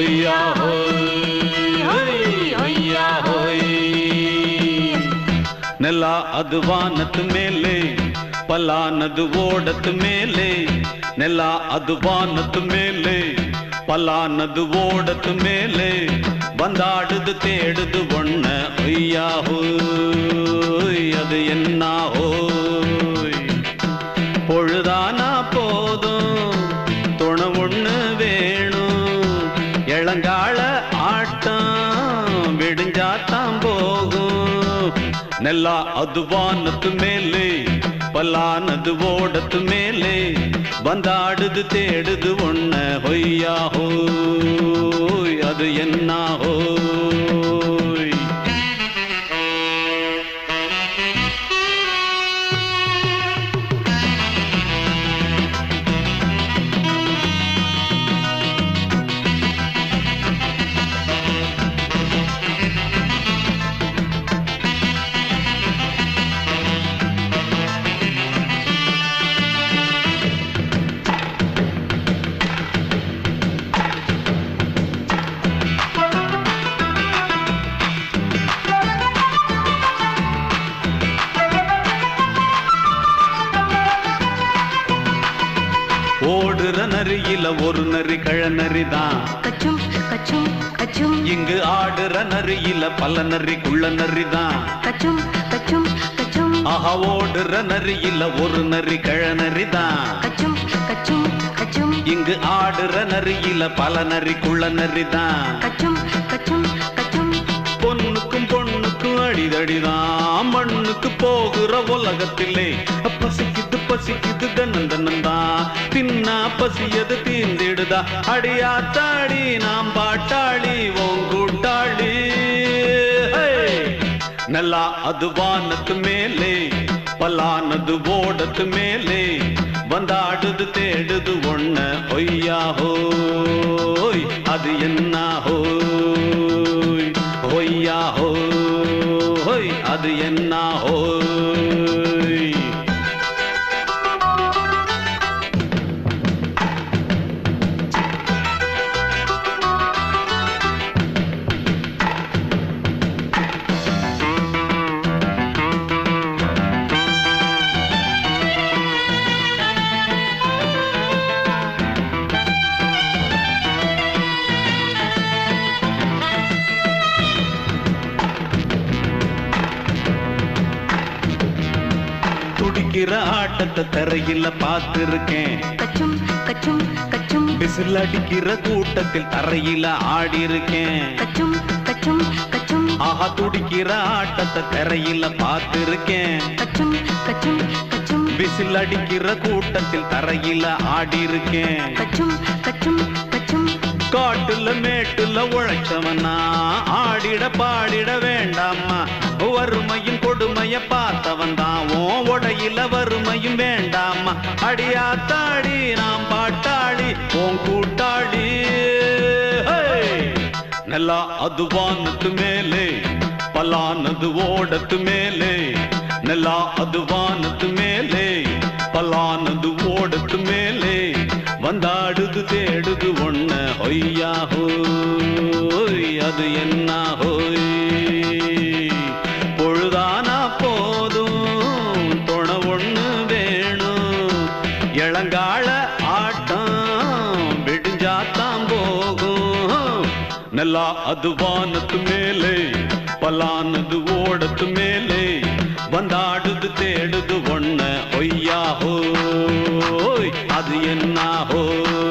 ஒய்யா ஹோய் ஒய்யா ஹோய். ನೆಲ ಅದು ವಾನದ ಮೇಲೆ ಪಲಾನದು ಓಡದ ಮೇಲೆ ನೆಲ ಅದು ವಾನದ ಮೇಲೆ ಪಲಾನದು ಓಡದ ಮೇಲೆ ಬಂದಾಡುದು தேடுது ஒண்ண ஒய்யா ஹோய் அது என்ன ஹோய். பொழுதானா போதும் துணை ஒண்ணு வேணும் இளங்கால ஆட்டம் விடிஞ்சாத்தான் போகும். ನೆಲ ಅದು ವಾನದ ಮೇಲೆ ಪಲಾನದು ಓಡದ ಮೇಲೆ ಬಂದಾಡುದು தேடுது ஒண்ண ஒய்யா ஹோய் அது என்ன ஹோய். ஓடுற நரியில ஒரு நரி கழநரிதான் கச்சும் கச்சும் கச்சும். இங்கு ஆடுற நரியில பல நரி குள்ள நரிதான் கச்சும் கச்சும் கச்சும். ஆஹா ஓடுற நரியில ஒரு நரி கழநரிதான் கச்சும் கச்சும் கச்சும். இங்கு ஆடுற நரியில பல நரி குள்ள நரிதான் கச்சும் கச்சும் கச்சும். பொண்ணுக்கும் பொண்ணுக்கும் அடிதடிதான் மண்ணுக்கு போகிற உலகத்திலே பசிக்குது பசிக்குது தன்னந்தனந்தான் தின்னா பசியது தீந்திடுதா அடியாத்தாடி நாம் பாட்டாளி உன் கூட்டாளி. ನೆಲ ಅದು ವಾನದ ಮೇಲೆ ಪಲಾನದು ಓಡದ ಮೇಲೆ ಬಂದಾಡುದು தேடுது ஒண்ண ஒய்யா ஹோய் அது என்ன ஹோய். ஒய்யா ஹோய் அது என்ன ஹோய். துடிக்கிற ஆட்டத்தை தரையில பார்த்திருக்கேன் கச்சும் கச்சும் கச்சும். விசில் அடிக்கிற கூட்டத்தில் தரையில ஆடி இருக்கேன் கச்சும் கச்சும் கச்சும். ஆஹா துடிக்கிற ஆட்டத்தை தரையில பார்த்திருக்கேன் கச்சும் கச்சும் கச்சும். விசில் அடிக்கிற கூட்டத்தில் தரையில ஆடி இருக்கேன் கச்சும் கச்சும் கச்சும். காட்டுல மேட்டுல உழைச்சவனா ஆடிட பாடிட வேண்டாமா வறுமையும் கொடுமைய பார்த்தவன் தான் உன் உடையில வறுமையும் வேண்டாமா அடியாத்தாடி நாம் பாட்டாளி உன் கூட்டாளி. ನೆಲ ಅದು ವಾನದ ಮೇಲೆ ಪಲಾನದು ಓಡದ ಮೇಲೆ ನೆಲ ಅದು ವಾನದ ಮೇಲೆ ಪಲಾನದು ಓಡದ ಮೇಲೆ ಬಂದಾಡುದು தேடுது ஒண்ண ஒய்யா ஹோய் அது என்ன ஹோய். பொழுதானா போதும் துணை ஒண்ணு வேணும் இளங்கால ஆட்டம் விடிஞ்சாத்தான் போகும். ನೆಲ ಅದು ವಾನದ ಮೇಲೆ ಪಲಾನದು ಓಡದ ಮೇಲೆ ಬಂದಾಡುದು தேடுது ஒண்ண ஒய்யா ஹோய் அது என்ன ஹோய்.